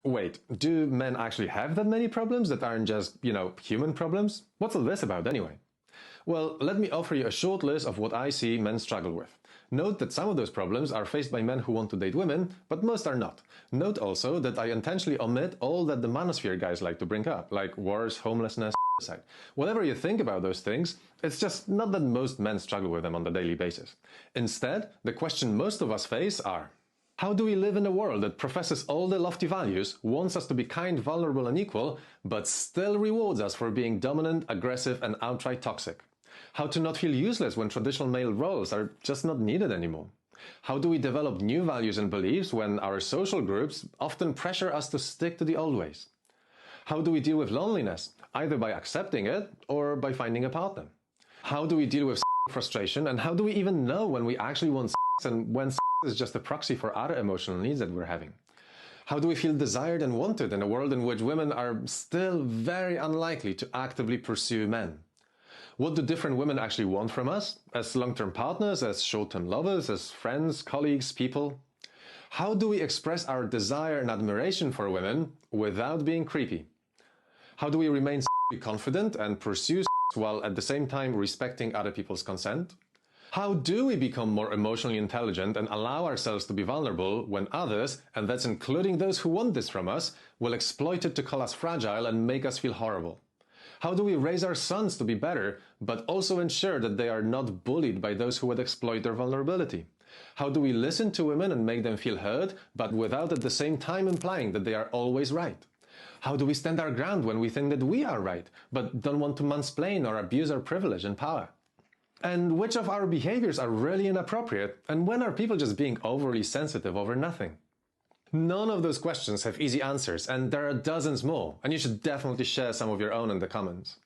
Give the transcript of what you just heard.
Wait, do men actually have that many problems that aren't just, human problems? What's all this about anyway? Well, let me offer you a short list of what I see men struggle with. Note that some of those problems are faced by men who want to date women, but most are not. Note also that I intentionally omit all that the manosphere guys like to bring up, like wars, homelessness, suicide. Whatever you think about those things, it's just not that most men struggle with them on a daily basis. Instead, the question most of us face are: how do we live in a world that professes all the lofty values, wants us to be kind, vulnerable and equal, but still rewards us for being dominant, aggressive and outright toxic? How to not feel useless when traditional male roles are just not needed anymore? How do we develop new values and beliefs when our social groups often pressure us to stick to the old ways? How do we deal with loneliness, either by accepting it or by finding a partner? How do we deal with frustration, and how do we even know when we actually want and when is just a proxy for other emotional needs that we're having? How do we feel desired and wanted in a world in which women are still very unlikely to actively pursue men? What do different women actually want from us, as long-term partners, as short-term lovers, as friends, colleagues, people? How do we express our desire and admiration for women without being creepy? How do we remain confident and pursue while at the same time respecting other people's consent? How do we become more emotionally intelligent and allow ourselves to be vulnerable when others, and that's including those who want this from us, will exploit it to call us fragile and make us feel horrible? How do we raise our sons to be better, but also ensure that they are not bullied by those who would exploit their vulnerability? How do we listen to women and make them feel heard, but without at the same time implying that they are always right? How do we stand our ground when we think that we are right, but don't want to mansplain or abuse our privilege and power? And which of our behaviors are really inappropriate, and when are people just being overly sensitive over nothing? None of those questions have easy answers, and there are dozens more, and you should definitely share some of your own in the comments.